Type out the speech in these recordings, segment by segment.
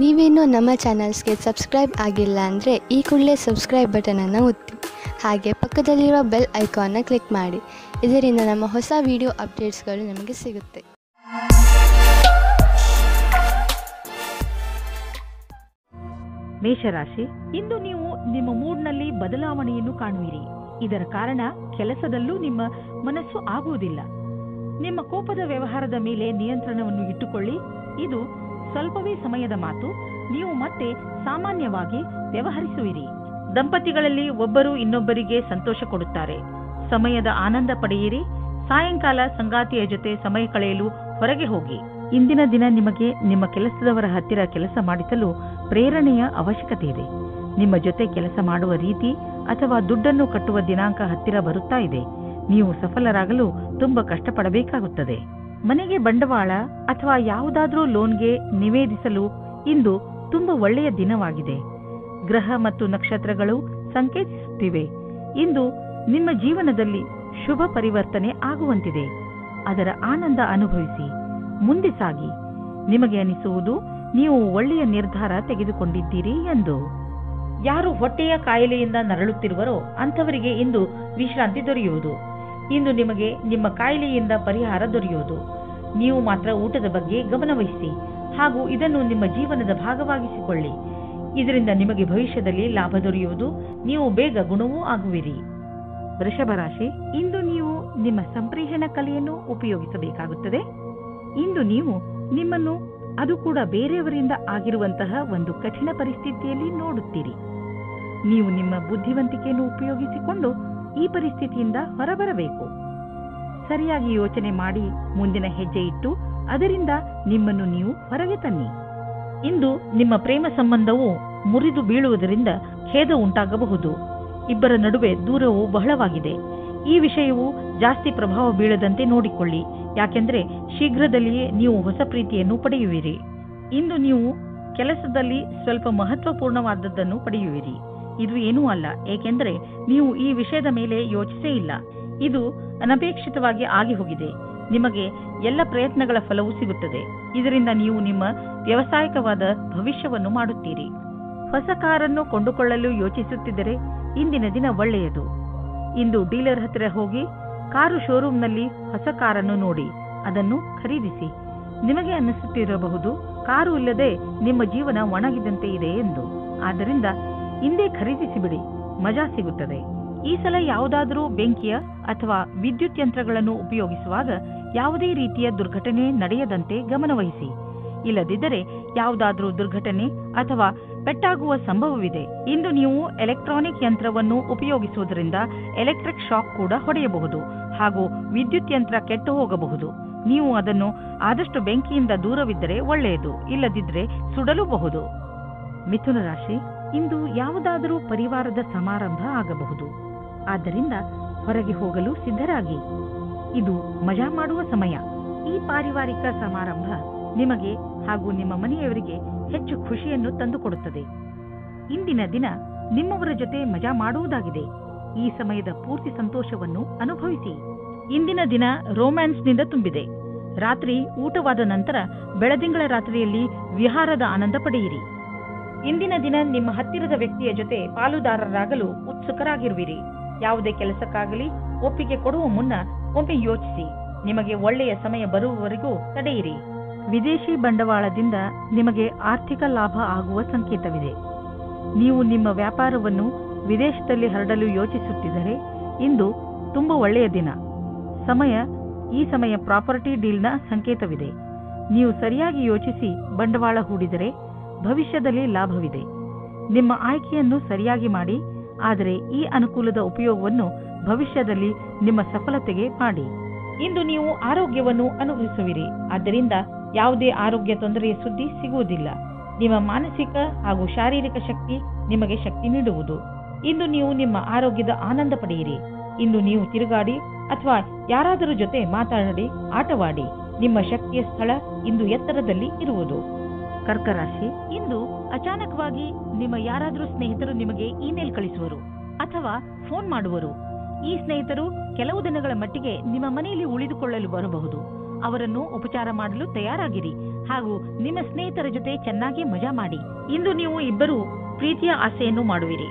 ನೀವೇನೂ ನಮ್ಮ ಚಾನಲ್ಸ್ಗೆ ಸಬ್ಸ್ಕ್ರೈಬ್ ಆಗಿಲ್ಲ ಅಂದರೆ ಈ ಕೂಡಲೇ ಸಬ್ಸ್ಕ್ರೈಬ್ ಬಟನನ್ನು ಒತ್ತಿ ಹಾಗೆ ಪಕ್ಕದಲ್ಲಿರುವ ಬೆಲ್ ಐಕಾನ್ನ ಕ್ಲಿಕ್ ಮಾಡಿ. ಇದರಿಂದ ನಮ್ಮ ಹೊಸ ವಿಡಿಯೋ ಅಪ್ಡೇಟ್ಸ್ಗಳು ನಿಮಗೆ ಸಿಗುತ್ತೆ. ಮೇಷರಾಶಿ, ಇಂದು ನೀವು ನಿಮ್ಮ ಮೂಡ್ನಲ್ಲಿ ಬದಲಾವಣೆಯನ್ನು ಕಾಣುವಿರಿ. ಇದರ ಕಾರಣ ಕೆಲಸದಲ್ಲೂ ನಿಮ್ಮ ಮನಸ್ಸು ಆಗುವುದಿಲ್ಲ. ನಿಮ್ಮ ಕೋಪದ ವ್ಯವಹಾರದ ಮೇಲೆ ನಿಯಂತ್ರಣವನ್ನು ಇಟ್ಟುಕೊಳ್ಳಿ. ಇದು ಸ್ವಲ್ಪವೇ ಸಮಯದ ಮಾತು. ನೀವು ಮತ್ತೆ ಸಾಮಾನ್ಯವಾಗಿ ವ್ಯವಹರಿಸುವಿರಿ. ದಂಪತಿಗಳಲ್ಲಿ ಒಬ್ಬರು ಇನ್ನೊಬ್ಬರಿಗೆ ಸಂತೋಷ ಕೊಡುತ್ತಾರೆ. ಸಮಯದ ಆನಂದ ಪಡೆಯಿರಿ. ಸಾಯಂಕಾಲ ಸಂಗಾತಿಯ ಜೊತೆ ಸಮಯ ಕಳೆಯಲು ಹೊರಗೆ ಹೋಗಿ. ಇಂದಿನ ದಿನ ನಿಮಗೆ ನಿಮ್ಮ ಕೆಲಸದವರ ಹತ್ತಿರ ಕೆಲಸ ಮಾಡಿಸಲು ಪ್ರೇರಣೆಯ ಅವಶ್ಯಕತೆ ಇದೆ. ನಿಮ್ಮ ಜೊತೆ ಕೆಲಸ ಮಾಡುವ ರೀತಿ ಅಥವಾ ದುಡ್ಡನ್ನು ಕಟ್ಟುವ ದಿನಾಂಕ ಹತ್ತಿರ ಬರುತ್ತಾ ಇದೆ. ನೀವು ಸಫಲರಾಗಲು ತುಂಬಾ ಕಷ್ಟಪಡಬೇಕಾಗುತ್ತದೆ. ಮನೆಗೆ ಬಂಡವಾಳ ಅಥವಾ ಯಾವುದಾದ್ರೂ ಲೋನ್ಗೆ ನಿವೇದಿಸಲು ಇಂದು ತುಂಬಾ ಒಳ್ಳೆಯ ದಿನವಾಗಿದೆ. ಗ್ರಹ ಮತ್ತು ನಕ್ಷತ್ರಗಳು ಸಂಕೇತಿಸುತ್ತಿವೆ ಇಂದು ನಿಮ್ಮ ಜೀವನದಲ್ಲಿ ಶುಭ ಪರಿವರ್ತನೆ ಆಗುವಂತಿದೆ. ಅದರ ಆನಂದ ಅನುಭವಿಸಿ ಮುಂದೆ ಸಾಗಿ. ನಿಮಗೆ ಅನಿಸುವುದು ನೀವು ಒಳ್ಳೆಯ ನಿರ್ಧಾರ ತೆಗೆದುಕೊಂಡಿದ್ದೀರಿ ಎಂದು. ಯಾರು ಹೊಟ್ಟೆಯ ಕಾಯಿಲೆಯಿಂದ ನರಳುತ್ತಿರುವರೋ ಅಂಥವರಿಗೆ ಇಂದು ವಿಶ್ರಾಂತಿ ದೊರೆಯುವುದು. ಇಂದು ನಿಮಗೆ ನಿಮ್ಮ ಕಾಯಿಲೆಯಿಂದ ಪರಿಹಾರ ದೊರೆಯುವುದು. ನೀವು ಮಾತ್ರ ಊಟದ ಬಗ್ಗೆ ಗಮನವಹಿಸಿ ಹಾಗೂ ಇದನ್ನು ನಿಮ್ಮ ಜೀವನದ ಭಾಗವಾಗಿಸಿಕೊಳ್ಳಿ. ಇದರಿಂದ ನಿಮಗೆ ಭವಿಷ್ಯದಲ್ಲಿ ಲಾಭ ದೊರೆಯುವುದು. ನೀವು ಬೇಗ ಗುಣವೂ ಆಗುವಿರಿ. ವೃಷಭ ರಾಶಿ, ಇಂದು ನೀವು ನಿಮ್ಮ ಸಂಪ್ರೇಷಣ ಕಲೆಯನ್ನು ಉಪಯೋಗಿಸಬೇಕಾಗುತ್ತದೆ. ಇಂದು ನೀವು ನಿಮ್ಮನ್ನು ಅದು ಕೂಡ ಬೇರೆಯವರಿಂದ ಆಗಿರುವಂತಹ ಒಂದು ಕಠಿಣ ಪರಿಸ್ಥಿತಿಯಲ್ಲಿ ನೋಡುತ್ತೀರಿ. ನೀವು ನಿಮ್ಮ ಬುದ್ಧಿವಂತಿಕೆಯನ್ನು ಉಪಯೋಗಿಸಿಕೊಂಡು ಈ ಪರಿಸ್ಥಿತಿಯಿಂದ ಹೊರಬರಬೇಕು. ಸರಿಯಾಗಿ ಯೋಚನೆ ಮಾಡಿ ಮುಂದಿನ ಹೆಜ್ಜೆ ಇಟ್ಟು ಅದರಿಂದ ನಿಮ್ಮನ್ನು ನೀವು ಹೊರಗೆ ತನ್ನಿ. ಇಂದು ನಿಮ್ಮ ಪ್ರೇಮ ಸಂಬಂಧವು ಮುರಿದು ಬೀಳುವುದರಿಂದ ಖೇದ ಉಂಟಾಗಬಹುದು. ಇಬ್ಬರ ನಡುವೆ ದೂರವು ಬಹಳವಾಗಿದೆ. ಈ ವಿಷಯವು ಜಾಸ್ತಿ ಪ್ರಭಾವ ಬೀಳದಂತೆ ನೋಡಿಕೊಳ್ಳಿ. ಯಾಕೆಂದ್ರೆ ಶೀಘ್ರದಲ್ಲಿಯೇ ನೀವು ಹೊಸ ಪ್ರೀತಿಯನ್ನು ಪಡೆಯುವಿರಿ. ಇಂದು ನೀವು ಕೆಲಸದಲ್ಲಿ ಸ್ವಲ್ಪ ಮಹತ್ವಪೂರ್ಣವಾದದ್ದನ್ನು ಪಡೆಯುವಿರಿ. ಇದು ಏನೂ ಅಲ್ಲ, ಏಕೆಂದರೆ ನೀವು ಈ ವಿಷಯದ ಮೇಲೆ ಯೋಚಿಸೇ ಇಲ್ಲ. ಇದು ಅನಪೇಕ್ಷಿತವಾಗಿ ಆಗಿ ಹೋಗಿದೆ. ನಿಮಗೆ ಎಲ್ಲ ಪ್ರಯತ್ನಗಳ ಫಲವೂ ಸಿಗುತ್ತದೆ. ಇದರಿಂದ ನೀವು ನಿಮ್ಮ ವ್ಯವಸಾಯಿಕವಾದ ಭವಿಷ್ಯವನ್ನು ಮಾಡುತ್ತೀರಿ. ಹೊಸ ಕಾರನ್ನು ಕೊಂಡುಕೊಳ್ಳಲು ಯೋಚಿಸುತ್ತಿದ್ದರೆ ಇಂದಿನ ದಿನ ಒಳ್ಳೆಯದು. ಇಂದು ಡೀಲರ್ ಹತ್ತಿರ ಹೋಗಿ ಕಾರು ಶೋರೂಮ್ನಲ್ಲಿ ಹೊಸ ಕಾರನ್ನು ನೋಡಿ ಅದನ್ನು ಖರೀದಿಸಿ. ನಿಮಗೆ ಅನ್ನಿಸುತ್ತಿರಬಹುದು ಕಾರು ಇಲ್ಲದೆ ನಿಮ್ಮ ಜೀವನ ಒಣಗಿದಂತೆ ಇದೆ ಎಂದು. ಆದ್ದರಿಂದ ಇಂದೇ ಖರೀದಿಸಿಬಿಡಿ, ಮಜಾ ಸಿಗುತ್ತದೆ. ಈ ಸಲ ಯಾವುದಾದರೂ ಬೆಂಕಿಯ ಅಥವಾ ವಿದ್ಯುತ್ ಯಂತ್ರಗಳನ್ನು ಉಪಯೋಗಿಸುವಾಗ ಯಾವುದೇ ರೀತಿಯ ದುರ್ಘಟನೆ ನಡೆಯದಂತೆ ಗಮನವಹಿಸಿ. ಇಲ್ಲದಿದ್ದರೆ ಯಾವುದಾದ್ರೂ ದುರ್ಘಟನೆ ಅಥವಾ ಪೆಟ್ಟಾಗುವ ಸಂಭವವಿದೆ. ಇಂದು ನೀವು ಎಲೆಕ್ಟ್ರಾನಿಕ್ ಯಂತ್ರವನ್ನು ಉಪಯೋಗಿಸುವುದರಿಂದ ಎಲೆಕ್ಟ್ರಿಕ್ ಶಾಕ್ ಕೂಡ ಹೊಡೆಯಬಹುದು ಹಾಗೂ ವಿದ್ಯುತ್ ಯಂತ್ರ ಕೆಟ್ಟು ಹೋಗಬಹುದು. ನೀವು ಅದನ್ನು ಆದಷ್ಟು ಬೆಂಕಿಯಿಂದ ದೂರವಿದ್ದರೆ ಒಳ್ಳೆಯದು, ಇಲ್ಲದಿದ್ದರೆ ಸುಡಲೂಬಹುದು. ಮಿಥುನ ರಾಶಿ, ಇಂದು ಯಾವುದಾದರೂ ಪರಿವಾರದ ಸಮಾರಂಭ ಆಗಬಹುದು. ಆದ್ದರಿಂದ ಹೊರಗೆ ಹೋಗಲು ಸಿದ್ಧರಾಗಿ. ಇದು ಮಜಾ ಮಾಡುವ ಸಮಯ. ಈ ಪಾರಿವಾರಿಕ ಸಮಾರಂಭ ನಿಮಗೆ ಹಾಗೂ ನಿಮ್ಮ ಮನೆಯವರಿಗೆ ಹೆಚ್ಚು ಖುಷಿಯನ್ನು ತಂದುಕೊಡುತ್ತದೆ. ಇಂದಿನ ದಿನ ನಿಮ್ಮವರ ಜೊತೆ ಮಜಾ ಮಾಡುವುದಾಗಿದೆ. ಈ ಸಮಯದ ಪೂರ್ತಿ ಸಂತೋಷವನ್ನು ಅನುಭವಿಸಿ. ಇಂದಿನ ದಿನ ರೋಮ್ಯಾನ್ಸ್ನಿಂದ ತುಂಬಿದೆ. ರಾತ್ರಿ ಊಟವಾದ ನಂತರ ಬೆಳದಿಂಗಳ ರಾತ್ರಿಯಲ್ಲಿ ವಿಹಾರದ ಆನಂದ ಪಡೆಯಿರಿ. ಇಂದಿನ ದಿನ ನಿಮ್ಮ ಹತ್ತಿರದ ವ್ಯಕ್ತಿಯ ಜೊತೆ ಪಾಲುದಾರರಾಗಲು ಉತ್ಸುಕರಾಗಿರುವಿರಿ. ಯಾವುದೇ ಕೆಲಸಕ್ಕಾಗಲಿ ಒಪ್ಪಿಗೆ ಕೊಡುವ ಮುನ್ನ ಒಮ್ಮೆ ಯೋಚಿಸಿ. ನಿಮಗೆ ಒಳ್ಳೆಯ ಸಮಯ ಬರುವವರೆಗೂ ತಡೆಯಿರಿ. ವಿದೇಶಿ ಬಂಡವಾಳದಿಂದ ನಿಮಗೆ ಆರ್ಥಿಕ ಲಾಭ ಆಗುವ ಸಂಕೇತವಿದೆ. ನೀವು ನಿಮ್ಮ ವ್ಯಾಪಾರವನ್ನು ವಿದೇಶದಲ್ಲಿ ಹರಡಲು ಯೋಚಿಸುತ್ತಿದ್ದರೆ ಇಂದು ತುಂಬಾ ಒಳ್ಳೆಯ ದಿನ. ಈ ಸಮಯ ಪ್ರಾಪರ್ಟಿ ಡೀಲ್ನ ಸಂಕೇತವಿದೆ. ನೀವು ಸರಿಯಾಗಿ ಯೋಚಿಸಿ ಬಂಡವಾಳ ಹೂಡಿದರೆ ಭವಿಷ್ಯದಲ್ಲಿ ಲಾಭವಿದೆ. ನಿಮ್ಮ ಆಯ್ಕೆಯನ್ನು ಸರಿಯಾಗಿ ಮಾಡಿ, ಆದರೆ ಈ ಅನುಕೂಲದ ಉಪಯೋಗವನ್ನು ಭವಿಷ್ಯದಲ್ಲಿ ನಿಮ್ಮ ಸಫಲತೆಗೆ ಮಾಡಿ. ಇಂದು ನೀವು ಆರೋಗ್ಯವನ್ನು ಅನುಭವಿಸುವಿರಿ. ಆದ್ದರಿಂದ ಯಾವುದೇ ಆರೋಗ್ಯ ತೊಂದರೆಯ ಸುದ್ದಿ ಸಿಗುವುದಿಲ್ಲ. ನಿಮ್ಮ ಮಾನಸಿಕ ಹಾಗೂ ಶಾರೀರಿಕ ಶಕ್ತಿ ನಿಮಗೆ ಶಕ್ತಿ ನೀಡುವುದು. ಇಂದು ನೀವು ನಿಮ್ಮ ಆರೋಗ್ಯದ ಆನಂದ ಪಡೆಯಿರಿ. ಇಂದು ನೀವು ತಿರುಗಾಡಿ ಅಥವಾ ಯಾರಾದರೂ ಜೊತೆ ಮಾತಾಡಿ ಆಟವಾಡಿ. ನಿಮ್ಮ ಶಕ್ತಿಯ ಸ್ಥಳ ಇಂದು ಎತ್ತರದಲ್ಲಿ ಇರುವುದು. ಕರ್ಕರಾಶಿ, ಇಂದು ಅಚಾನಕವಾಗಿ ನಿಮ್ಮ ಯಾರಾದರೂ ಸ್ನೇಹಿತರು ನಿಮಗೆ ಇಮೇಲ್ ಕಳಿಸುವರು ಅಥವಾ ಫೋನ್ ಮಾಡುವರು. ಈ ಸ್ನೇಹಿತರು ಕೆಲವು ದಿನಗಳ ಮಟ್ಟಿಗೆ ನಿಮ್ಮ ಮನೆಯಲ್ಲಿ ಉಳಿದುಕೊಳ್ಳಲು ಬರಬಹುದು. ಅವರನ್ನು ಉಪಚಾರ ಮಾಡಲು ತಯಾರಾಗಿರಿ ಹಾಗೂ ನಿಮ್ಮ ಸ್ನೇಹಿತರ ಜೊತೆ ಚೆನ್ನಾಗಿ ಮಜಾ ಮಾಡಿ. ಇಂದು ನೀವು ಇಬ್ಬರು ಪ್ರೀತಿಯ ಆಸೆಯನ್ನು ಮಾಡುವಿರಿ.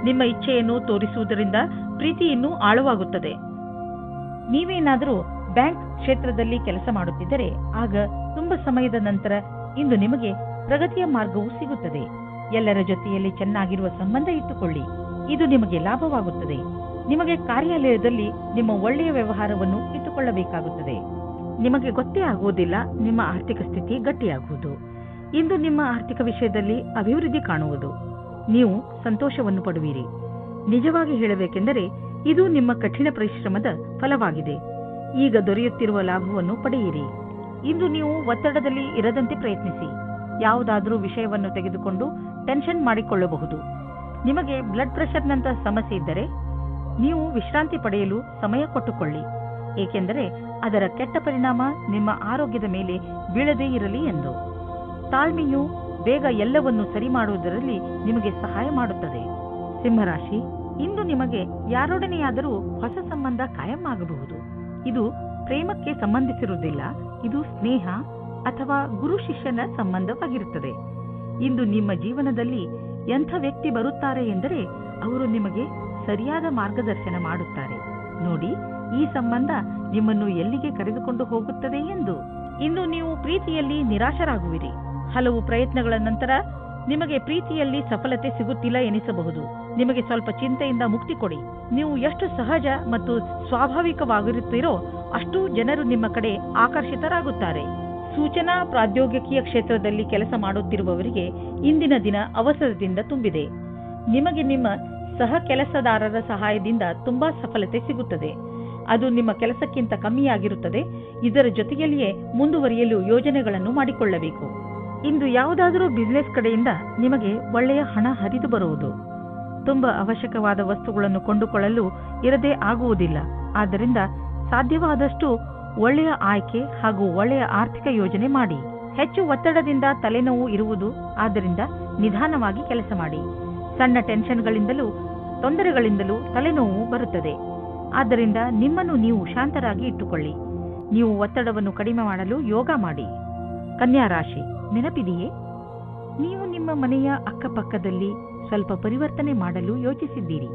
ನಿಮ್ಮ ಇಚ್ಛೆಯನ್ನು ತೋರಿಸುವುದರಿಂದ ಪ್ರೀತಿ ಇನ್ನೂ ಆಳವಾಗುತ್ತದೆ. ನೀವೇನಾದರೂ ಬ್ಯಾಂಕ್ ಕ್ಷೇತ್ರದಲ್ಲಿ ಕೆಲಸ ಮಾಡುತ್ತಿದ್ದರೆ ಆಗ ತುಂಬಾ ಸಮಯದ ನಂತರ ಇಂದು ನಿಮಗೆ ಪ್ರಗತಿಯ ಮಾರ್ಗವು ಸಿಗುತ್ತದೆ. ಎಲ್ಲರ ಜೊತೆಯಲ್ಲಿ ಚೆನ್ನಾಗಿರುವ ಸಂಬಂಧ ಇಟ್ಟುಕೊಳ್ಳಿ, ಇದು ನಿಮಗೆ ಲಾಭವಾಗುತ್ತದೆ. ನಿಮಗೆ ಕಾರ್ಯಾಲಯದಲ್ಲಿ ನಿಮ್ಮ ಒಳ್ಳೆಯ ವ್ಯವಹಾರವನ್ನು ಇಟ್ಟುಕೊಳ್ಳಬೇಕಾಗುತ್ತದೆ. ನಿಮಗೆ ಗೊತ್ತೇ ಆಗುವುದಿಲ್ಲ ನಿಮ್ಮ ಆರ್ಥಿಕ ಸ್ಥಿತಿ ಗಟ್ಟಿಯಾಗುವುದು. ಇಂದು ನಿಮ್ಮ ಆರ್ಥಿಕ ವಿಷಯದಲ್ಲಿ ಅಭಿವೃದ್ಧಿ ಕಾಣುವುದು. ನೀವು ಸಂತೋಷವನ್ನು ಪಡುವಿರಿ. ನಿಜವಾಗಿ ಹೇಳಬೇಕೆಂದರೆ ಇದು ನಿಮ್ಮ ಕಠಿಣ ಪರಿಶ್ರಮದ ಫಲವಾಗಿದೆ. ಈಗ ದೊರೆಯುತ್ತಿರುವ ಲಾಭವನ್ನು ಪಡೆಯಿರಿ. ಇಂದು ನೀವು ಒತ್ತಡದಲ್ಲಿ ಇರದಂತೆ ಪ್ರಯತ್ನಿಸಿ. ಯಾವುದಾದರೂ ವಿಷಯವನ್ನು ತೆಗೆದುಕೊಂಡು ಟೆನ್ಷನ್ ಮಾಡಿಕೊಳ್ಳಬಹುದು. ನಿಮಗೆ ಬ್ಲಡ್ ಪ್ರೆಷರ್ನಂತಹ ಸಮಸ್ಯೆ ಇದ್ದರೆ ನೀವು ವಿಶ್ರಾಂತಿ ಪಡೆಯಲು ಸಮಯ ಕೊಟ್ಟುಕೊಳ್ಳಿ, ಏಕೆಂದರೆ ಅದರ ಕೆಟ್ಟ ಪರಿಣಾಮ ನಿಮ್ಮ ಆರೋಗ್ಯದ ಮೇಲೆ ಬೀಳದೇ ಇರಲಿ ಎಂದು. ತಾಳ್ಮೆಯು ಬೇಗ ಎಲ್ಲವನ್ನು ಸರಿ ಮಾಡುವುದರಲ್ಲಿ ನಿಮಗೆ ಸಹಾಯ ಮಾಡುತ್ತದೆ. ಸಿಂಹರಾಶಿ, ಇಂದು ನಿಮಗೆ ಯಾರೊಡನೆಯಾದರೂ ಹೊಸ ಸಂಬಂಧ ಕಾಯಂ ಆಗಬಹುದು. ಇದು ಪ್ರೇಮಕ್ಕೆ ಸಂಬಂಧಿಸಿರುವುದಿಲ್ಲ, ಇದು ಸ್ನೇಹ ಅಥವಾ ಗುರು ಶಿಷ್ಯನ ಸಂಬಂಧವಾಗಿರುತ್ತದೆ. ಇಂದು ನಿಮ್ಮ ಜೀವನದಲ್ಲಿ ಎಂಥ ವ್ಯಕ್ತಿ ಬರುತ್ತಾರೆ ಎಂದರೆ ಅವರು ನಿಮಗೆ ಸರಿಯಾದ ಮಾರ್ಗದರ್ಶನ ಮಾಡುತ್ತಾರೆ. ನೋಡಿ, ಈ ಸಂಬಂಧ ನಿಮ್ಮನ್ನು ಎಲ್ಲಿಗೆ ಕರೆದುಕೊಂಡು ಹೋಗುತ್ತದೆ ಎಂದು. ಇಂದು ನೀವು ಪ್ರೀತಿಯಲ್ಲಿ ನಿರಾಶರಾಗುವಿರಿ. ಹಲವು ಪ್ರಯತ್ನಗಳ ನಂತರ ನಿಮಗೆ ಪ್ರೀತಿಯಲ್ಲಿ ಸಫಲತೆ ಸಿಗುತ್ತಿಲ್ಲ ಎನಿಸಬಹುದು. ನಿಮಗೆ ಸ್ವಲ್ಪ ಚಿಂತೆಯಿಂದ ಮುಕ್ತಿ ಕೊಡಿ. ನೀವು ಎಷ್ಟು ಸಹಜ ಮತ್ತು ಸ್ವಾಭಾವಿಕವಾಗಿರುತ್ತೀರೋ ಅಷ್ಟು ಜನರು ನಿಮ್ಮ ಕಡೆ ಆಕರ್ಷಿತರಾಗುತ್ತಾರೆ. ಸೂಚನಾ ಪ್ರೌದ್ಯೋಗಿಕಿಯ ಕ್ಷೇತ್ರದಲ್ಲಿ ಕೆಲಸ ಮಾಡುತ್ತಿರುವವರಿಗೆ ಇಂದಿನ ದಿನ ಅವಸರದಿಂದ ತುಂಬಿದೆ. ನಿಮಗೆ ನಿಮ್ಮ ಸಹ ಕೆಲಸದಾರರ ಸಹಾಯದಿಂದ ತುಂಬಾ ಸಫಲತೆ ಸಿಗುತ್ತದೆ. ಅದು ನಿಮ್ಮ ಕೆಲಸಕ್ಕಿಂತ ಕಮ್ಮಿಯಾಗಿರುತ್ತದೆ. ಇದರ ಜೊತೆಯಲ್ಲಿಯೇ ಮುಂದುವರಿಯಲು ಯೋಜನೆಗಳನ್ನು ಮಾಡಿಕೊಳ್ಳಬೇಕು. ಇಂದು ಯಾವುದಾದರೂ ಬಿಸಿನೆಸ್ ಕಡೆಯಿಂದ ನಿಮಗೆ ಒಳ್ಳೆಯ ಹಣ ಹರಿದು ಬರುವುದು. ತುಂಬಾ ಅವಶ್ಯಕವಾದ ವಸ್ತುಗಳನ್ನು ಕೊಂಡುಕೊಳ್ಳಲು ಇರದೇ ಆಗುವುದಿಲ್ಲ. ಆದ್ದರಿಂದ ಸಾಧ್ಯವಾದಷ್ಟು ಒಳ್ಳೆಯ ಆಯ್ಕೆ ಹಾಗೂ ಒಳ್ಳೆಯ ಆರ್ಥಿಕ ಯೋಜನೆ ಮಾಡಿ. ಹೆಚ್ಚು ಒತ್ತಡದಿಂದ ತಲೆನೋವು ಇರುವುದು, ಆದ್ದರಿಂದ ನಿಧಾನವಾಗಿ ಕೆಲಸ ಮಾಡಿ. ಸಣ್ಣ ಟೆನ್ಷನ್ಗಳಿಂದಲೂ ತೊಂದರೆಗಳಿಂದಲೂ ತಲೆನೋವು ಬರುತ್ತದೆ. ಆದ್ದರಿಂದ ನಿಮ್ಮನ್ನು ನೀವು ಶಾಂತರಾಗಿ ಇಟ್ಟುಕೊಳ್ಳಿ. ನೀವು ಒತ್ತಡವನ್ನು ಕಡಿಮೆ ಮಾಡಲು ಯೋಗ ಮಾಡಿ. ಕನ್ಯಾ ರಾಶಿ, ನೆನಪಿದೆಯೇ? ನೀವು ನಿಮ್ಮ ಮನೆಯ ಅಕ್ಕಪಕ್ಕದಲ್ಲಿ ಸ್ವಲ್ಪ ಪರಿವರ್ತನೆ ಮಾಡಲು ಯೋಚಿಸಿದ್ದೀರಿ.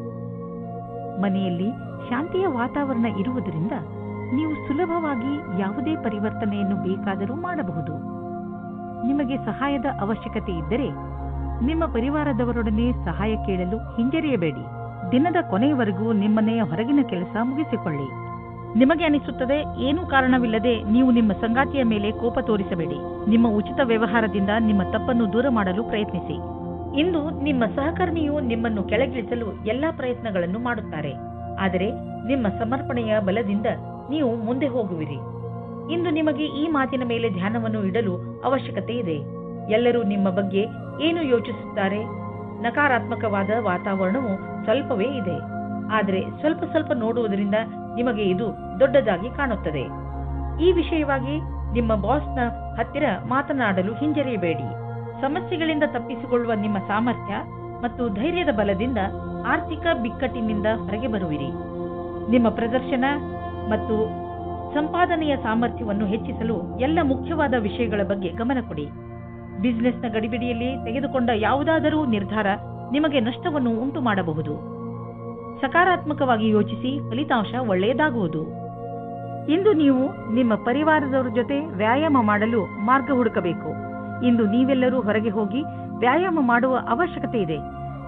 ಮನೆಯಲ್ಲಿ ಶಾಂತಿಯ ವಾತಾವರಣ ಇರುವುದರಿಂದ ನೀವು ಸುಲಭವಾಗಿ ಯಾವುದೇ ಪರಿವರ್ತನೆಯನ್ನು ಬೇಕಾದರೂ ಮಾಡಬಹುದು. ನಿಮಗೆ ಸಹಾಯದ ಅವಶ್ಯಕತೆ ಇದ್ದರೆ ನಿಮ್ಮ ಪರಿವಾರದವರೊಡನೆ ಸಹಾಯ ಕೇಳಲು ಹಿಂಜರಿಯಬೇಡಿ. ದಿನದ ಕೊನೆಯವರೆಗೂ ನಿಮ್ಮನೆಯ ಹೊರಗಿನ ಕೆಲಸ ಮುಗಿಸಿಕೊಳ್ಳಿ. ನಿಮಗೆ ಅನಿಸುತ್ತದೆ ಏನೂ ಕಾರಣವಿಲ್ಲದೆ ನೀವು ನಿಮ್ಮ ಸಂಗಾತಿಯ ಮೇಲೆ ಕೋಪ ತೋರಿಸಬೇಡಿ. ನಿಮ್ಮ ಉಚಿತ ವ್ಯವಹಾರದಿಂದ ನಿಮ್ಮ ತಪ್ಪನ್ನು ದೂರ ಮಾಡಲು ಪ್ರಯತ್ನಿಸಿ. ಇಂದು ನಿಮ್ಮ ಸಹಕರ್ಮಿಯು ನಿಮ್ಮನ್ನು ಕೆಳಗಿಳಿಸಲು ಎಲ್ಲಾ ಪ್ರಯತ್ನಗಳನ್ನು ಮಾಡುತ್ತಾರೆ, ಆದರೆ ನಿಮ್ಮ ಸಮರ್ಪಣೆಯ ಬಲದಿಂದ ನೀವು ಮುಂದೆ ಹೋಗುವಿರಿ. ಇಂದು ನಿಮಗೆ ಈ ಮಾತಿನ ಮೇಲೆ ಧ್ಯಾನವನ್ನು ಇಡಲು ಅವಶ್ಯಕತೆ ಇದೆ. ಎಲ್ಲರೂ ನಿಮ್ಮ ಬಗ್ಗೆ ಏನು ಯೋಚಿಸುತ್ತಾರೆ? ನಕಾರಾತ್ಮಕವಾದ ವಾತಾವರಣವು ಸ್ವಲ್ಪವೇ ಇದೆ, ಆದರೆ ಸ್ವಲ್ಪ ಸ್ವಲ್ಪ ನೋಡುವುದರಿಂದ ನಿಮಗೆ ಇದು ದೊಡ್ಡದಾಗಿ ಕಾಣುತ್ತದೆ. ಈ ವಿಷಯವಾಗಿ ನಿಮ್ಮ ಬಾಸ್ನ ಹತ್ತಿರ ಮಾತನಾಡಲು ಹಿಂಜರಿಯಬೇಡಿ. ಸಮಸ್ಯೆಗಳಿಂದ ತಪ್ಪಿಸಿಕೊಳ್ಳುವ ನಿಮ್ಮ ಸಾಮರ್ಥ್ಯ ಮತ್ತು ಧೈರ್ಯದ ಬಲದಿಂದ ಆರ್ಥಿಕ ಬಿಕ್ಕಟ್ಟಿನಿಂದ ಹೊರಗೆ ಬರುವಿರಿ. ನಿಮ್ಮ ಪ್ರದರ್ಶನ ಮತ್ತು ಸಂಪಾದನೆಯ ಸಾಮರ್ಥ್ಯವನ್ನು ಹೆಚ್ಚಿಸಲು ಎಲ್ಲ ಮುಖ್ಯವಾದ ವಿಷಯಗಳ ಬಗ್ಗೆ ಗಮನ ಕೊಡಿ. ಬಿಸಿನೆಸ್ನ ಗಡಿಬಿಡಿಯಲ್ಲಿ ತೆಗೆದುಕೊಂಡ ಯಾವುದಾದರೂ ನಿರ್ಧಾರ ನಿಮಗೆ ನಷ್ಟವನ್ನು ಉಂಟು ಮಾಡಬಹುದು. ಸಕಾರಾತ್ಮಕವಾಗಿ ಯೋಚಿಸಿ, ಫಲಿತಾಂಶ ಒಳ್ಳೆಯದಾಗುವುದು. ಇಂದು ನೀವು ನಿಮ್ಮ ಪರಿವಾರದವರ ಜೊತೆ ವ್ಯಾಯಾಮ ಮಾಡಲು ಮಾರ್ಗ ಹುಡುಕಬೇಕು. ಇಂದು ನೀವೆಲ್ಲರೂ ಹೊರಗೆ ಹೋಗಿ ವ್ಯಾಯಾಮ ಮಾಡುವ ಅವಶ್ಯಕತೆ ಇದೆ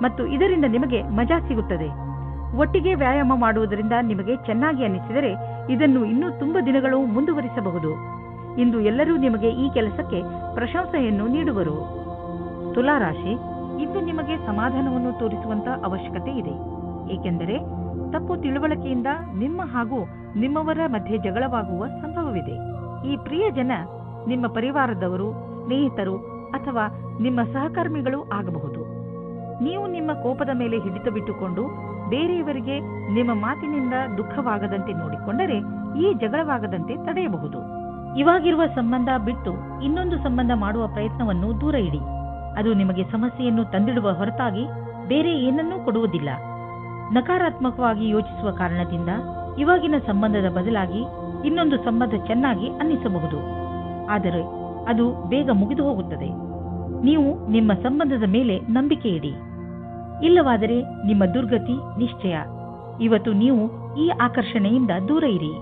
ಮತ್ತು ಇದರಿಂದ ನಿಮಗೆ ಮಜಾ ಸಿಗುತ್ತದೆ. ಒಟ್ಟಿಗೆ ವ್ಯಾಯಾಮ ಮಾಡುವುದರಿಂದ ನಿಮಗೆ ಚೆನ್ನಾಗಿ ಅನಿಸಿದರೆ ಇದನ್ನು ಇನ್ನೂ ತುಂಬಾ ದಿನಗಳು ಮುಂದುವರಿಸಬಹುದು. ಇಂದು ಎಲ್ಲರೂ ನಿಮಗೆ ಈ ಕೆಲಸಕ್ಕೆ ಪ್ರಶಂಸೆಯನ್ನು ನೀಡುವರು. ತುಲಾರಾಶಿ, ಇಂದು ನಿಮಗೆ ಸಮಾಧಾನವನ್ನು ತೋರಿಸುವಂತ ಅವಶ್ಯಕತೆ ಇದೆ, ಏಕೆಂದರೆ ತಪ್ಪು ತಿಳುವಳಿಕೆಯಿಂದ ನಿಮ್ಮ ಹಾಗೂ ನಿಮ್ಮವರ ಮಧ್ಯೆ ಜಗಳವಾಗುವ ಸಂಭವವಿದೆ. ಈ ಪ್ರಿಯ ಜನ ನಿಮ್ಮ ಪರಿವಾರದವರು, ಸ್ನೇಹಿತರು ಅಥವಾ ನಿಮ್ಮ ಸಹಕರ್ಮಿಗಳು ಆಗಬಹುದು. ನೀವು ನಿಮ್ಮ ಕೋಪದ ಮೇಲೆ ಹಿಡಿತ ಬಿಟ್ಟುಕೊಂಡು ಬೇರೆಯವರಿಗೆ ನಿಮ್ಮ ಮಾತಿನಿಂದ ದುಃಖವಾಗದಂತೆ ನೋಡಿಕೊಂಡರೆ ಈ ಜಗಳವಾಗದಂತೆ ತಡೆಯಬಹುದು. ಇವಾಗಿರುವ ಸಂಬಂಧ ಬಿಟ್ಟು ಇನ್ನೊಂದು ಸಂಬಂಧ ಮಾಡುವ ಪ್ರಯತ್ನವನ್ನು ದೂರ ಇಡಿ. ಅದು ನಿಮಗೆ ಸಮಸ್ಯೆಯನ್ನು ತಂದಿಡುವ ಹೊರತಾಗಿ ಬೇರೆ ಏನನ್ನೂ ಕೊಡುವುದಿಲ್ಲ. ನಕಾರಾತ್ಮಕವಾಗಿ ಯೋಚಿಸುವ ಕಾರಣದಿಂದ ಇವಾಗಿನ ಸಂಬಂಧದ ಬದಲಾಗಿ ಇನ್ನೊಂದು ಸಂಬಂಧ ಚೆನ್ನಾಗಿ ಅನ್ನಿಸಬಹುದು, ಆದರೆ ಅದು ಬೇಗ ಮುಗಿದು ಹೋಗುತ್ತದೆ. ನೀವು ನಿಮ್ಮ ಸಂಬಂಧದ ಮೇಲೆ ನಂಬಿಕೆ ಇಡಿ, ಇಲ್ಲವಾದರೆ ನಿಮ್ಮ ದುರ್ಗತಿ ನಿಶ್ಚಯ. ಇವತ್ತು ನೀವು ಈ ಆಕರ್ಷಣೆಯಿಂದ ದೂರ ಇರಿ.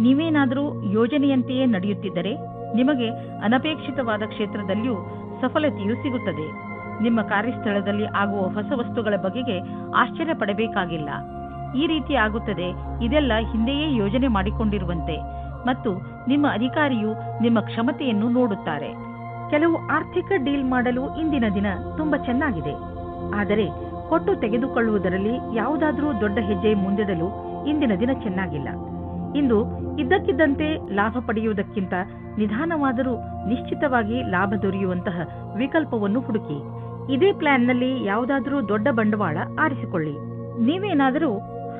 ನೀವೇನಾದರೂ ಯೋಜನೆಯಂತೆಯೇ ನಡೆಯುತ್ತಿದ್ದರೆ ನಿಮಗೆ ಅನಪೇಕ್ಷಿತವಾದ ಕ್ಷೇತ್ರದಲ್ಲಿಯೂ ಸಫಲತೆಯು ಸಿಗುತ್ತದೆ. ನಿಮ್ಮ ಕಾರ್ಯಸ್ಥಳದಲ್ಲಿ ಆಗುವ ಹೊಸ ವಸ್ತುಗಳ ಬಗೆಗೆ ಆಶ್ಚರ್ಯ ಪಡಬೇಕಾಗಿಲ್ಲ. ಈ ರೀತಿ ಆಗುತ್ತದೆ, ಇದೆಲ್ಲ ಹಿಂದೆಯೇ ಯೋಜನೆ ಮಾಡಿಕೊಂಡಿರುವಂತೆ. ಮತ್ತು ನಿಮ್ಮ ಅಧಿಕಾರಿಯು ನಿಮ್ಮ ಕ್ಷಮತೆಯನ್ನು ನೋಡುತ್ತಾರೆ. ಕೆಲವು ಆರ್ಥಿಕ ಡೀಲ್ ಮಾಡಲು ಇಂದಿನ ದಿನ ತುಂಬಾ ಚೆನ್ನಾಗಿದೆ, ಆದರೆ ಕೊಟ್ಟು ತೆಗೆದುಕೊಳ್ಳುವುದರಲ್ಲಿ ಯಾವುದಾದರೂ ದೊಡ್ಡ ಹೆಜ್ಜೆ ಮುಂದಿಡಲು ಇಂದಿನ ದಿನ ಚೆನ್ನಾಗಿಲ್ಲ. ಇಂದು ಇದ್ದಕ್ಕಿದ್ದಂತೆ ಲಾಭ ಪಡೆಯುವುದಕ್ಕಿಂತ ನಿಧಾನವಾದರೂ ನಿಶ್ಚಿತವಾಗಿ ಲಾಭ ದೊರೆಯುವಂತಹ ವಿಕಲ್ಪವನ್ನು ಹುಡುಕಿ. ಇದೇ ಪ್ಲಾನ್ನಲ್ಲಿ ಯಾವುದಾದರೂ ದೊಡ್ಡ ಬಂಡವಾಳ ಆರಿಸಿಕೊಳ್ಳಿ. ನೀವೇನಾದರೂ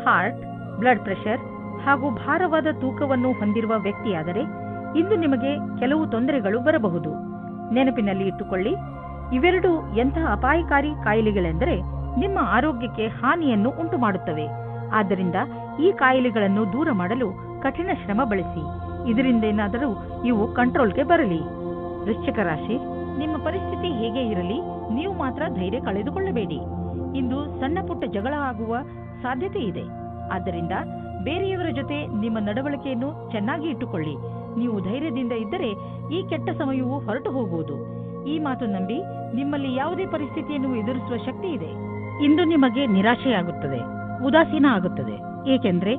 ಹಾರ್ಟ್, ಬ್ಲಡ್ ಪ್ರೆಷರ್ ಹಾಗೂ ಭಾರವಾದ ತೂಕವನ್ನು ಹೊಂದಿರುವ ವ್ಯಕ್ತಿಯಾದರೆ ಇಂದು ನಿಮಗೆ ಕೆಲವು ತೊಂದರೆಗಳು ಬರಬಹುದು. ನೆನಪಿನಲ್ಲಿ ಇಟ್ಟುಕೊಳ್ಳಿ, ಇವೆರಡು ಎಂತಹ ಅಪಾಯಕಾರಿ ಕಾಯಿಲೆಗಳೆಂದರೆ ನಿಮ್ಮ ಆರೋಗ್ಯಕ್ಕೆ ಹಾನಿಯನ್ನು ಉಂಟು ಮಾಡುತ್ತವೆ. ಆದ್ದರಿಂದ ಈ ಕಾಯಿಲೆಗಳನ್ನು ದೂರ ಮಾಡಲು ಕಠಿಣ ಶ್ರಮ ಬಳಸಿ. ಇದರಿಂದೇನಾದರೂ ಇವು ಕಂಟ್ರೋಲ್ಗೆ ಬರಲಿ. ವೃಶ್ಚಿಕ ರಾಶಿ, ನಿಮ್ಮ ಪರಿಸ್ಥಿತಿ ಹೇಗೆ ಇರಲಿ, ನೀವು ಮಾತ್ರ ಧೈರ್ಯ ಕಳೆದುಕೊಳ್ಳಬೇಡಿ. ಇಂದು ಸಣ್ಣ ಪುಟ್ಟ ಜಗಳ ಆಗುವ ಸಾಧ್ಯತೆ ಇದೆ. ಆದ್ದರಿಂದ ಬೇರೆಯವರ ಜೊತೆ ನಿಮ್ಮ ನಡವಳಿಕೆಯನ್ನು ಚೆನ್ನಾಗಿ ಇಟ್ಟುಕೊಳ್ಳಿ. ನೀವು ಧೈರ್ಯದಿಂದ ಇದ್ದರೆ ಈ ಕೆಟ್ಟ ಸಮಯವು ಹೊರಟು ಹೋಗುವುದು. ಈ ಮಾತು ನಂಬಿ, ನಿಮ್ಮಲ್ಲಿ ಯಾವುದೇ ಪರಿಸ್ಥಿತಿಯನ್ನು ಎದುರಿಸುವ ಶಕ್ತಿ ಇದೆ. ಇಂದು ನಿಮಗೆ ನಿರಾಶೆಯಾಗುತ್ತದೆ, ಉದಾಸೀನ ಆಗುತ್ತದೆ, ಏಕೆಂದರೆ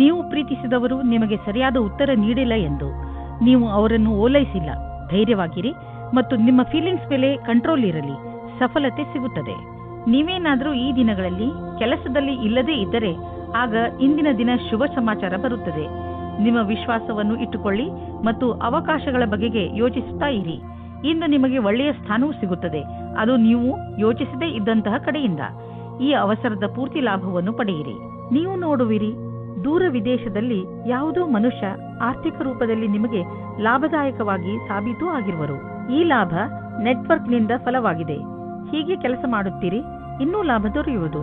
ನೀವು ಪ್ರೀತಿಸಿದವರು ನಿಮಗೆ ಸರಿಯಾದ ಉತ್ತರ ನೀಡಿಲ್ಲ ಎಂದು. ನೀವು ಅವರನ್ನು ಓಲೈಸಿಲ್ಲ. ಧೈರ್ಯವಾಗಿರಿ ಮತ್ತು ನಿಮ್ಮ ಫೀಲಿಂಗ್ಸ್ ಮೇಲೆ ಕಂಟ್ರೋಲ್ ಇರಲಿ. ಸಫಲತೆ ಸಿಗುತ್ತದೆ. ನೀವೇನಾದರೂ ಈ ದಿನಗಳಲ್ಲಿ ಕೆಲಸದಲ್ಲಿ ಇಲ್ಲದೇ ಇದ್ದರೆ ಆಗ ಇಂದಿನ ದಿನ ಶುಭ ಸಮಾಚಾರ ಬರುತ್ತದೆ. ನಿಮ್ಮ ವಿಶ್ವಾಸವನ್ನು ಇಟ್ಟುಕೊಳ್ಳಿ ಮತ್ತು ಅವಕಾಶಗಳ ಬಗೆಗೆ ಯೋಚಿಸುತ್ತಾ ಇರಿ. ಇಂದು ನಿಮಗೆ ಒಳ್ಳೆಯ ಸ್ಥಾನವೂ ಸಿಗುತ್ತದೆ, ಅದು ನೀವು ಯೋಚಿಸದೇ ಇದ್ದಂತಹ ಕಡೆಯಿಂದ. ಈ ಅವಸರದ ಪೂರ್ತಿ ಲಾಭವನ್ನು ಪಡೆಯಿರಿ. ನೀವು ನೋಡುವಿರಿ, ದೂರ ವಿದೇಶದಲ್ಲಿ ಯಾವುದೋ ಮನುಷ್ಯ ಆರ್ಥಿಕ ರೂಪದಲ್ಲಿ ನಿಮಗೆ ಲಾಭದಾಯಕವಾಗಿ ಸಾಬೀತು ಆಗಿರುವರು. ಈ ಲಾಭ ನೆಟ್ವರ್ಕ್ನಿಂದ ಫಲವಾಗಿದೆ. ಹೀಗೆ ಕೆಲಸ ಮಾಡುತ್ತೀರಿ, ಇನ್ನೂ ಲಾಭ ದೊರೆಯುವುದು.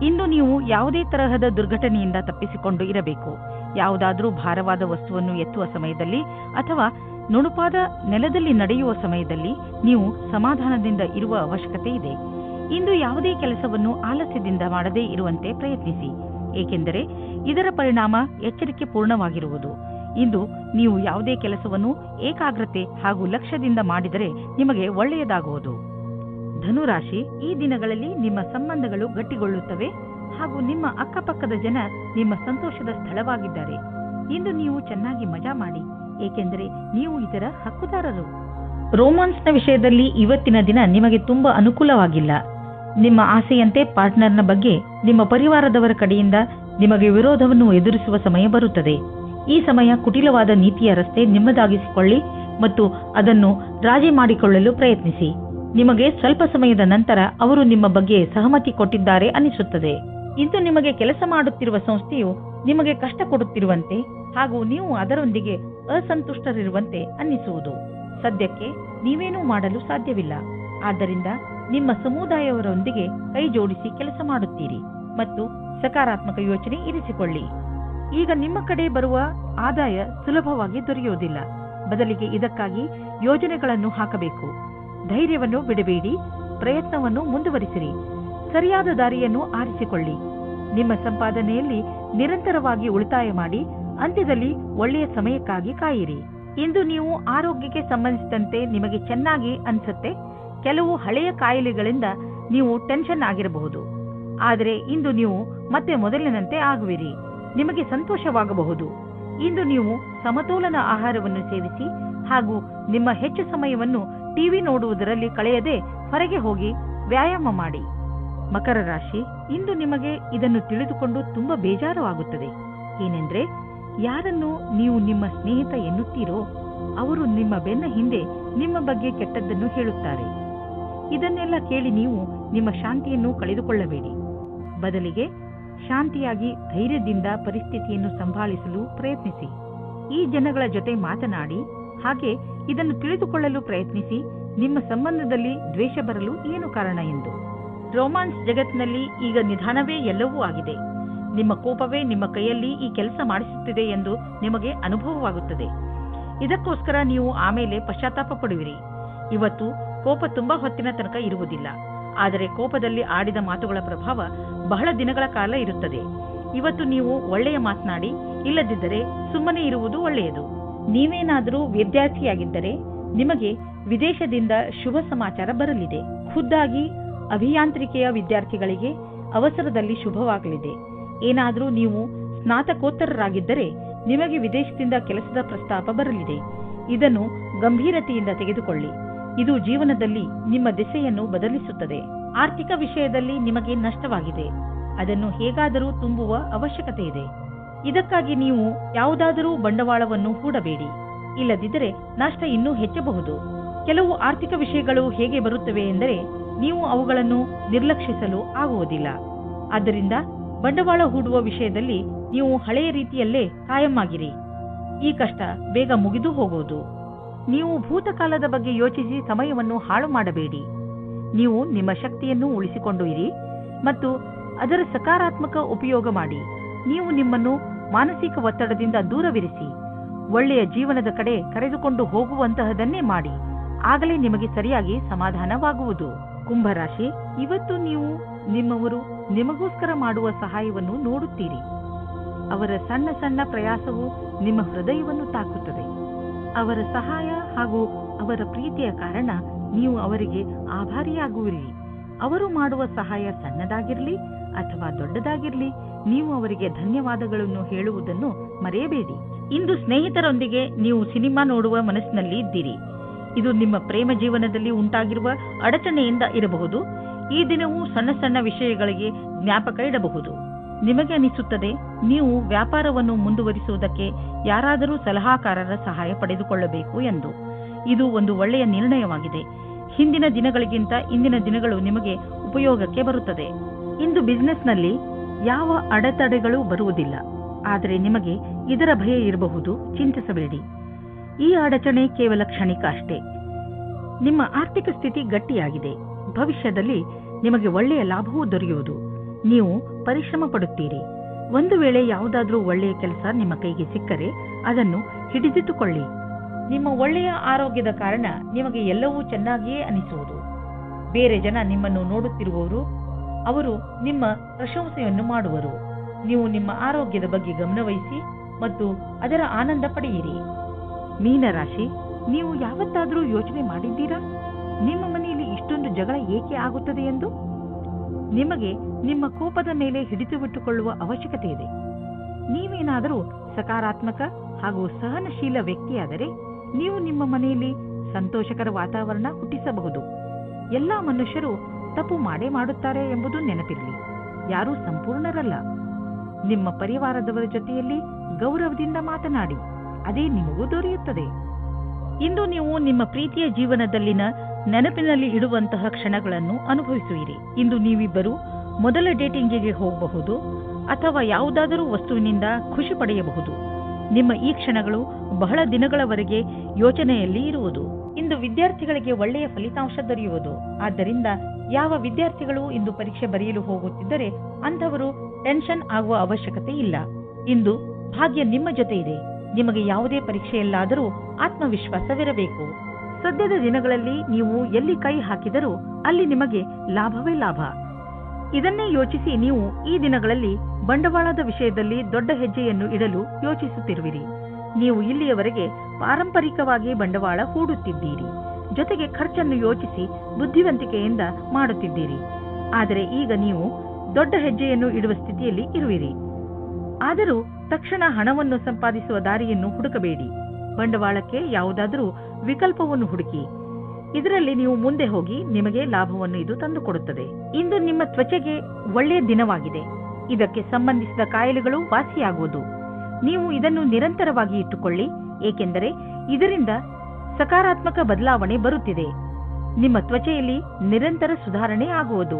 ಇಂದು ನೀವು ಯಾವುದೇ ತರಹದ ದುರ್ಘಟನೆಯಿಂದ ತಪ್ಪಿಸಿಕೊಂಡು ಇರಬೇಕು. ಯಾವುದಾದರೂ ಭಾರವಾದ ವಸ್ತುವನ್ನು ಎತ್ತುವ ಸಮಯದಲ್ಲಿ ಅಥವಾ ನುಣುಪಾದ ನೆಲದಲ್ಲಿ ನಡೆಯುವ ಸಮಯದಲ್ಲಿ ನೀವು ಸಮಾಧಾನದಿಂದ ಇರುವ ಅವಶ್ಯಕತೆ ಇದೆ. ಇಂದು ಯಾವುದೇ ಕೆಲಸವನ್ನು ಆಲಸ್ಯದಿಂದ ಮಾಡದೇ ಇರುವಂತೆ ಪ್ರಯತ್ನಿಸಿ, ಏಕೆಂದರೆ ಇದರ ಪರಿಣಾಮ ಎಚ್ಚರಿಕೆ ಪೂರ್ಣವಾಗಿರುವುದು. ಇಂದು ನೀವು ಯಾವುದೇ ಕೆಲಸವನ್ನು ಏಕಾಗ್ರತೆ ಹಾಗೂ ಲಕ್ಷ್ಯದಿಂದ ಮಾಡಿದರೆ ನಿಮಗೆ ಒಳ್ಳೆಯದಾಗುವುದು. ಧನುರಾಶಿ, ಈ ದಿನಗಳಲ್ಲಿ ನಿಮ್ಮ ಸಂಬಂಧಗಳು ಗಟ್ಟಿಗೊಳ್ಳುತ್ತವೆ ಹಾಗೂ ನಿಮ್ಮ ಅಕ್ಕಪಕ್ಕದ ಜನ ನಿಮ್ಮ ಸಂತೋಷದ ಸ್ಥಳವಾಗಿದ್ದಾರೆ. ಇಂದು ನೀವು ಚೆನ್ನಾಗಿ ಮಜಾ ಮಾಡಿ, ಏಕೆಂದರೆ ನೀವು ಇದರ ಹಕ್ಕುದಾರರು. ರೋಮಾನ್ಸ್ನ ವಿಷಯದಲ್ಲಿ ಇವತ್ತಿನ ದಿನ ನಿಮಗೆ ತುಂಬಾ ಅನುಕೂಲವಾಗಿಲ್ಲ. ನಿಮ್ಮ ಆಸೆಯಂತೆ ಪಾರ್ಟ್ನರ್ನ ಬಗ್ಗೆ ನಿಮ್ಮ ಪರಿವಾರದವರ ಕಡೆಯಿಂದ ನಿಮಗೆ ವಿರೋಧವನ್ನು ಎದುರಿಸುವ ಸಮಯ ಬರುತ್ತದೆ. ಈ ಸಮಯ ಕುಟಿಲವಾದ ನೀತಿಯ ರಸ್ತೆ ನಿಮ್ಮದಾಗಿಸಿಕೊಳ್ಳಿ ಮತ್ತು ಅದನ್ನು ರಾಜಿ ಮಾಡಿಕೊಳ್ಳಲು ಪ್ರಯತ್ನಿಸಿ. ನಿಮಗೆ ಸ್ವಲ್ಪ ಸಮಯದ ನಂತರ ಅವರು ನಿಮ್ಮ ಬಗ್ಗೆ ಸಹಮತಿ ಕೊಟ್ಟಿದ್ದಾರೆ ಅನಿಸುತ್ತದೆ. ಇಂದು ನಿಮಗೆ ಕೆಲಸ ಮಾಡುತ್ತಿರುವ ಸಂಸ್ಥೆಯು ನಿಮಗೆ ಕಷ್ಟ ಕೊಡುತ್ತಿರುವಂತೆ ಹಾಗೂ ನೀವು ಅದರೊಂದಿಗೆ ಅಸಂತುಷ್ಟರಿರುವಂತೆ ಅನ್ನಿಸುವುದು. ಸದ್ಯಕ್ಕೆ ನೀವೇನೂ ಮಾಡಲು ಸಾಧ್ಯವಿಲ್ಲ. ಆದ್ದರಿಂದ ನಿಮ್ಮ ಸಮುದಾಯವರೊಂದಿಗೆ ಕೈ ಜೋಡಿಸಿ ಕೆಲಸ ಮಾಡುತ್ತೀರಿ ಮತ್ತು ಸಕಾರಾತ್ಮಕ ಯೋಚನೆ ಇರಿಸಿಕೊಳ್ಳಿ. ಈಗ ನಿಮ್ಮ ಕಡೆ ಬರುವ ಆದಾಯ ಸುಲಭವಾಗಿ ದೊರೆಯುವುದಿಲ್ಲ. ಬದಲಿಗೆ ಇದಕ್ಕಾಗಿ ಯೋಜನೆಗಳನ್ನು ಹಾಕಬೇಕು. ಧೈರ್ಯವನ್ನು ಬಿಡಬೇಡಿ, ಪ್ರಯತ್ನವನ್ನು ಮುಂದುವರಿಸಿರಿ. ಸರಿಯಾದ ದಾರಿಯನ್ನು ಆರಿಸಿಕೊಳ್ಳಿ. ನಿಮ್ಮ ಸಂಪಾದನೆಯಲ್ಲಿ ನಿರಂತರವಾಗಿ ಉಳಿತಾಯ ಮಾಡಿ, ಅಂತ್ಯದಲ್ಲಿ ಒಳ್ಳೆಯ ಸಮಯಕ್ಕಾಗಿ ಕಾಯಿರಿ. ಇಂದು ನೀವು ಆರೋಗ್ಯಕ್ಕೆ ಸಂಬಂಧಿಸಿದಂತೆ ನಿಮಗೆ ಚೆನ್ನಾಗಿ ಅನಿಸುತ್ತೆ. ಕೆಲವು ಹಳೆಯ ಕಾಯಿಲೆಗಳಿಂದ ನೀವು ಟೆನ್ಷನ್ ಆಗಿರಬಹುದು, ಆದರೆ ಇಂದು ನೀವು ಮತ್ತೆ ಮೊದಲಿನಂತೆ ಆಗುವಿರಿ. ನಿಮಗೆ ಸಂತೋಷವಾಗಬಹುದು. ಇಂದು ನೀವು ಸಮತೋಲನ ಆಹಾರವನ್ನು ಸೇವಿಸಿ ಹಾಗೂ ನಿಮ್ಮ ಹೆಚ್ಚು ಸಮಯವನ್ನು ಟಿವಿ ನೋಡುವುದರಲ್ಲಿ ಕಳೆಯದೆ ಹೊರಗೆ ಹೋಗಿ ವ್ಯಾಯಾಮ ಮಾಡಿ. ಮಕರ ರಾಶಿ, ಇಂದು ನಿಮಗೆ ಇದನ್ನು ತಿಳಿದುಕೊಂಡು ತುಂಬಾ ಬೇಜಾರು ಏನೆಂದ್ರೆ, ಯಾರನ್ನು ನೀವು ನಿಮ್ಮ ಸ್ನೇಹಿತ ಎನ್ನುತ್ತೀರೋ ಅವರು ನಿಮ್ಮ ಬೆನ್ನ ಹಿಂದೆ ನಿಮ್ಮ ಬಗ್ಗೆ ಕೆಟ್ಟದ್ದನ್ನು ಹೇಳುತ್ತಾರೆ. ಇದನ್ನೆಲ್ಲ ಕೇಳಿ ನೀವು ನಿಮ್ಮ ಶಾಂತಿಯನ್ನು ಕಳೆದುಕೊಳ್ಳಬೇಡಿ. ಬದಲಿಗೆ ಶಾಂತಿಯಾಗಿ ಧೈರ್ಯದಿಂದ ಪರಿಸ್ಥಿತಿಯನ್ನು ಸಂಭಾಳಿಸಲು ಪ್ರಯತ್ನಿಸಿ. ಈ ಜನಗಳ ಜೊತೆ ಮಾತನಾಡಿ ಹಾಗೆ ಇದನ್ನು ತಿಳಿದುಕೊಳ್ಳಲು ಪ್ರಯತ್ನಿಸಿ, ನಿಮ್ಮ ಸಂಬಂಧದಲ್ಲಿ ದ್ವೇಷ ಬರಲು ಏನು ಕಾರಣ ಎಂದು. ರೋಮಾನ್ಸ್ ಜಗತ್ತಿನಲ್ಲಿ ಈಗ ನಿಧಾನವೇ ಎಲ್ಲವೂ ಆಗಿದೆ. ನಿಮ್ಮ ಕೋಪವೇ ನಿಮ್ಮ ಕೈಯಲ್ಲಿ ಈ ಕೆಲಸ ಮಾಡಿಸುತ್ತಿದೆ ಎಂದು ನಿಮಗೆ ಅನುಭವವಾಗುತ್ತದೆ. ಇದಕ್ಕೋಸ್ಕರ ನೀವು ಆಮೇಲೆ ಪಶ್ಚಾತ್ತಾಪ ಪಡುವಿರಿ. ಇವತ್ತು ಕೋಪ ತುಂಬಾ ಹೊತ್ತಿನ ತನಕ ಇರುವುದಿಲ್ಲ, ಆದರೆ ಕೋಪದಲ್ಲಿ ಆಡಿದ ಮಾತುಗಳ ಪ್ರಭಾವ ಬಹಳ ದಿನಗಳ ಕಾಲ ಇರುತ್ತದೆ. ಇವತ್ತು ನೀವು ಒಳ್ಳೆಯ ಮಾತನಾಡಿ, ಇಲ್ಲದಿದ್ದರೆ ಸುಮ್ಮನೆ ಇರುವುದು ಒಳ್ಳೆಯದು. ನೀವೇನಾದರೂ ವಿದ್ಯಾರ್ಥಿಯಾಗಿದ್ದರೆ ನಿಮಗೆ ವಿದೇಶದಿಂದ ಶುಭ ಸಮಾಚಾರ ಬರಲಿದೆ. ಖುದ್ದಾಗಿ ಅಭಿಯಾಂತ್ರಿಕೆಯ ವಿದ್ಯಾರ್ಥಿಗಳಿಗೆ ಅವಸರದಲ್ಲಿ ಶುಭವಾಗಲಿದೆ. ಏನಾದರೂ ನೀವು ಸ್ನಾತಕೋತ್ತರರಾಗಿದ್ದರೆ ನಿಮಗೆ ವಿದೇಶದಿಂದ ಕೆಲಸದ ಪ್ರಸ್ತಾಪ ಬರಲಿದೆ. ಇದನ್ನು ಗಂಭೀರತೆಯಿಂದ ತೆಗೆದುಕೊಳ್ಳಿ. ಇದು ಜೀವನದಲ್ಲಿ ನಿಮ್ಮ ದಿಸೆಯನ್ನು ಬದಲಿಸುತ್ತದೆ. ಆರ್ಥಿಕ ವಿಷಯದಲ್ಲಿ ನಿಮಗೆ ನಷ್ಟವಾಗಿದೆ, ಅದನ್ನು ಹೇಗಾದರೂ ತುಂಬುವ ಅವಶ್ಯಕತೆ ಇದೆ. ಇದಕ್ಕಾಗಿ ನೀವು ಯಾವುದಾದರೂ ಬಂಡವಾಳವನ್ನು ಹೂಡಬೇಡಿ, ಇಲ್ಲದಿದ್ದರೆ ನಷ್ಟ ಇನ್ನೂ ಹೆಚ್ಚಬಹುದು. ಕೆಲವು ಆರ್ಥಿಕ ವಿಷಯಗಳು ಹೇಗೆ ಬರುತ್ತವೆ ಎಂದರೆ ನೀವು ಅವುಗಳನ್ನು ನಿರ್ಲಕ್ಷಿಸಲು ಆಗುವುದಿಲ್ಲ. ಆದ್ದರಿಂದ ಬಂಡವಾಳ ಹೂಡುವ ವಿಷಯದಲ್ಲಿ ನೀವು ಹಳೆಯ ರೀತಿಯಲ್ಲೇ ಕಾಯಮ್ಮಾಗಿರಿ. ಈ ಕಷ್ಟ ಬೇಗ ಮುಗಿದು ಹೋಗುವುದು. ನೀವು ಭೂತಕಾಲದ ಬಗ್ಗೆ ಯೋಚಿಸಿ ಸಮಯವನ್ನು ಹಾಳು ಮಾಡಬೇಡಿ. ನೀವು ನಿಮ್ಮ ಶಕ್ತಿಯನ್ನು ಉಳಿಸಿಕೊಂಡು ಇರಿ ಮತ್ತು ಅದರ ಸಕಾರಾತ್ಮಕ ಉಪಯೋಗ ಮಾಡಿ. ನೀವು ನಿಮ್ಮನ್ನು ಮಾನಸಿಕ ಒತ್ತಡದಿಂದ ದೂರವಿರಿಸಿ ಒಳ್ಳೆಯ ಜೀವನದ ಕಡೆ ಕರೆದುಕೊಂಡು ಹೋಗುವಂತಹದನ್ನೇ ಮಾಡಿ. ಆಗಲೇ ನಿಮಗೆ ಸರಿಯಾಗಿ ಸಮಾಧಾನವಾಗುವುದು. ಕುಂಭರಾಶಿ, ಇವತ್ತು ನೀವು ನಿಮ್ಮವರು ನಿಮಗೋಸ್ಕರ ಮಾಡುವ ಸಹಾಯವನ್ನು ನೋಡುತ್ತೀರಿ. ಅವರ ಸಣ್ಣ ಸಣ್ಣ ಪ್ರಯಾಸವು ನಿಮ್ಮ ಹೃದಯವನ್ನು ತಾಕುತ್ತದೆ. ಅವರ ಸಹಾಯ ಹಾಗೂ ಅವರ ಪ್ರೀತಿಯ ಕಾರಣ ನೀವು ಅವರಿಗೆ ಆಭಾರಿಯಾಗುವಿರಿ. ಅವರು ಮಾಡುವ ಸಹಾಯ ಸಣ್ಣದಾಗಿರಲಿ ಅಥವಾ ದೊಡ್ಡದಾಗಿರಲಿ, ನೀವು ಅವರಿಗೆ ಧನ್ಯವಾದಗಳನ್ನು ಹೇಳುವುದನ್ನು ಮರೆಯಬೇಡಿ. ಇಂದು ಸ್ನೇಹಿತರೊಂದಿಗೆ ನೀವು ಸಿನಿಮಾ ನೋಡುವ ಮನಸ್ಸಿನಲ್ಲಿ ಇದ್ದೀರಿ. ಇದು ನಿಮ್ಮ ಪ್ರೇಮ ಜೀವನದಲ್ಲಿ ಉಂಟಾಗಿರುವ ಅಡಚಣೆಯಿಂದ ಇರಬಹುದು. ಈ ದಿನವೂ ಸಣ್ಣ ಸಣ್ಣ ವಿಷಯಗಳಿಗೆ ಜ್ಞಾಪಕ ಇಡಬಹುದು. ನಿಮಗೆ ಅನಿಸುತ್ತದೆ ನೀವು ವ್ಯಾಪಾರವನ್ನು ಮುಂದುವರಿಸುವುದಕ್ಕೆ ಯಾರಾದರೂ ಸಲಹಾಕಾರರ ಸಹಾಯ ಪಡೆದುಕೊಳ್ಳಬೇಕು ಎಂದು. ಇದು ಒಂದು ಒಳ್ಳೆಯ ನಿರ್ಣಯವಾಗಿದೆ. ಹಿಂದಿನ ದಿನಗಳಿಗಿಂತ ಇಂದಿನ ದಿನಗಳು ನಿಮಗೆ ಉಪಯೋಗಕ್ಕೆ ಬರುತ್ತದೆ. ಇಂದು ಬಿಸಿನೆಸ್ನಲ್ಲಿ ಯಾವ ಅಡೆತಡೆಗಳು ಬರುವುದಿಲ್ಲ, ಆದರೆ ನಿಮಗೆ ಇದರ ಭಯ ಇರಬಹುದು. ಚಿಂತಿಸಬೇಡಿ, ಈ ಅಡಚಣೆ ಕೇವಲ ಕ್ಷಣಿಕ ಅಷ್ಟೇ. ನಿಮ್ಮ ಆರ್ಥಿಕ ಸ್ಥಿತಿ ಗಟ್ಟಿಯಾಗಿದೆ. ಭವಿಷ್ಯದಲ್ಲಿ ನಿಮಗೆ ಒಳ್ಳೆಯ ಲಾಭವೂ ದೊರೆಯುವುದು. ನೀವು ಪರಿಶ್ರಮ ಪಡುತ್ತೀರಿ. ಒಂದು ವೇಳೆ ಯಾವುದಾದ್ರೂ ಒಳ್ಳೆಯ ಕೆಲಸ ನಿಮ್ಮ ಕೈಗೆ ಸಿಕ್ಕರೆ ಅದನ್ನು ಹಿಡಿದಿಟ್ಟುಕೊಳ್ಳಿ. ನಿಮ್ಮ ಒಳ್ಳೆಯ ಆರೋಗ್ಯದ ಕಾರಣ ನಿಮಗೆ ಎಲ್ಲವೂ ಚೆನ್ನಾಗಿಯೇ ಅನಿಸುವುದು. ಬೇರೆ ಜನ ನಿಮ್ಮನ್ನು ನೋಡುತ್ತಿರುವವರು, ಅವರು ನಿಮ್ಮ ಪ್ರಶಂಸೆಯನ್ನು ಮಾಡುವರು. ನೀವು ನಿಮ್ಮ ಆರೋಗ್ಯದ ಬಗ್ಗೆ ಗಮನವಹಿಸಿ ಮತ್ತು ಅದರ ಆನಂದ ಪಡೆಯಿರಿ. ಮೀನರಾಶಿ, ನೀವು ಯಾವತ್ತಾದರೂ ಯೋಚನೆ ಮಾಡಿದ್ದೀರಾ ನಿಮ್ಮ ಮನೆಯಲ್ಲಿ ಇಷ್ಟೊಂದು ಜಗಳ ಏಕೆ ಆಗುತ್ತದೆ ಎಂದು? ನಿಮಗೆ ನಿಮ್ಮ ಕೋಪದ ಮೇಲೆ ಹಿಡಿತವಿಟ್ಟುಕೊಳ್ಳುವ ಅವಶ್ಯಕತೆ ಇದೆ. ನೀವೇನಾದರೂ ಸಕಾರಾತ್ಮಕ ಹಾಗೂ ಸಹನಶೀಲ ವ್ಯಕ್ತಿಯಾದರೆ ನೀವು ನಿಮ್ಮ ಮನೆಯಲ್ಲಿ ಸಂತೋಷಕರ ವಾತಾವರಣ ಹುಟ್ಟಿಸಬಹುದು. ಎಲ್ಲಾ ಮನುಷ್ಯರು ತಪ್ಪು ಮಾಡೇ ಮಾಡುತ್ತಾರೆ ಎಂಬುದು ನೆನಪಿರಲಿ. ಯಾರೂ ಸಂಪೂರ್ಣರಲ್ಲ. ನಿಮ್ಮ ಪರಿವಾರದವರ ಜೊತೆಯಲ್ಲಿ ಗೌರವದಿಂದ ಮಾತನಾಡಿ, ಅದೇ ನಿಮಗೂ ದೊರೆಯುತ್ತದೆ. ಇಂದು ನೀವು ನಿಮ್ಮ ಪ್ರೀತಿಯ ಜೀವನದಲ್ಲಿನ ನೆನಪಿನಲ್ಲಿ ಇಡುವಂತಹ ಕ್ಷಣಗಳನ್ನು ಅನುಭವಿಸುವಿರಿ. ಇಂದು ನೀವಿಬ್ಬರು ಮೊದಲ ಡೇಟಿಂಗಿಗೆ ಹೋಗಬಹುದು ಅಥವಾ ಯಾವುದಾದರೂ ವಸ್ತುವಿನಿಂದ ಖುಷಿ ಪಡೆಯಬಹುದು. ನಿಮ್ಮ ಈ ಕ್ಷಣಗಳು ಬಹಳ ದಿನಗಳವರೆಗೆ ಯೋಚನೆಯಲ್ಲಿ ಇರುವುದು. ಇಂದು ವಿದ್ಯಾರ್ಥಿಗಳಿಗೆ ಒಳ್ಳೆಯ ಫಲಿತಾಂಶ ದೊರೆಯುವುದು. ಆದ್ದರಿಂದ ಯಾವ ವಿದ್ಯಾರ್ಥಿಗಳು ಇಂದು ಪರೀಕ್ಷೆ ಬರೆಯಲು ಹೋಗುತ್ತಿದ್ದರೆ ಅಂಥವರು ಟೆನ್ಷನ್ ಆಗುವ ಅವಶ್ಯಕತೆ ಇಲ್ಲ. ಇಂದು ಭಾಗ್ಯ ನಿಮ್ಮ ಜೊತೆ ಇದೆ. ನಿಮಗೆ ಯಾವುದೇ ಪರೀಕ್ಷೆಯಲ್ಲಾದರೂ ಆತ್ಮವಿಶ್ವಾಸವಿರಬೇಕು. ಸದ್ಯದ ದಿನಗಳಲ್ಲಿ ನೀವು ಎಲ್ಲಿ ಕೈ ಹಾಕಿದರೂ ಅಲ್ಲಿ ನಿಮಗೆ ಲಾಭವೇ ಲಾಭ. ಇದನ್ನೇ ಯೋಚಿಸಿ ನೀವು ಈ ದಿನಗಳಲ್ಲಿ ಬಂಡವಾಳದ ವಿಷಯದಲ್ಲಿ ದೊಡ್ಡ ಹೆಜ್ಜೆಯನ್ನು ಇಡಲು ಯೋಚಿಸುತ್ತಿರುವಿರಿ. ನೀವು ಇಲ್ಲಿಯವರೆಗೆ ಪಾರಂಪರಿಕವಾಗಿ ಬಂಡವಾಳ ಹೂಡುತ್ತಿದ್ದೀರಿ, ಜೊತೆಗೆ ಖರ್ಚನ್ನು ಯೋಚಿಸಿ ಬುದ್ಧಿವಂತಿಕೆಯಿಂದ ಮಾಡುತ್ತಿದ್ದೀರಿ. ಆದರೆ ಈಗ ನೀವು ದೊಡ್ಡ ಹೆಜ್ಜೆಯನ್ನು ಇಡುವ ಸ್ಥಿತಿಯಲ್ಲಿ ಇರುವಿರಿ. ಆದರೂ ತಕ್ಷಣ ಹಣವನ್ನು ಸಂಪಾದಿಸುವ ದಾರಿಯನ್ನು ಹುಡುಕಬೇಡಿ. ಬಂಡವಾಳಕ್ಕೆ ಯಾವುದಾದರೂ ವಿಕಲ್ಪವನ್ನು ಹುಡುಕಿ. ಇದರಲ್ಲಿ ನೀವು ಮುಂದೆ ಹೋಗಿ ನಿಮಗೆ ಲಾಭವನ್ನು ಇದು ತಂದುಕೊಡುತ್ತದೆ. ಇಂದು ನಿಮ್ಮ ತ್ವಚೆಗೆ ಒಳ್ಳೆಯ ದಿನವಾಗಿದೆ. ಇದಕ್ಕೆ ಸಂಬಂಧಿಸಿದ ಕಾಯಿಲೆಗಳು ವಾಸಿಯಾಗುವುದು. ನೀವು ಇದನ್ನು ನಿರಂತರವಾಗಿ ಇಟ್ಟುಕೊಳ್ಳಿ, ಏಕೆಂದರೆ ಇದರಿಂದ ಸಕಾರಾತ್ಮಕ ಬದಲಾವಣೆ ಬರುತ್ತಿದೆ. ನಿಮ್ಮ ತ್ವಚೆಯಲ್ಲಿ ನಿರಂತರ ಸುಧಾರಣೆ ಆಗುವುದು.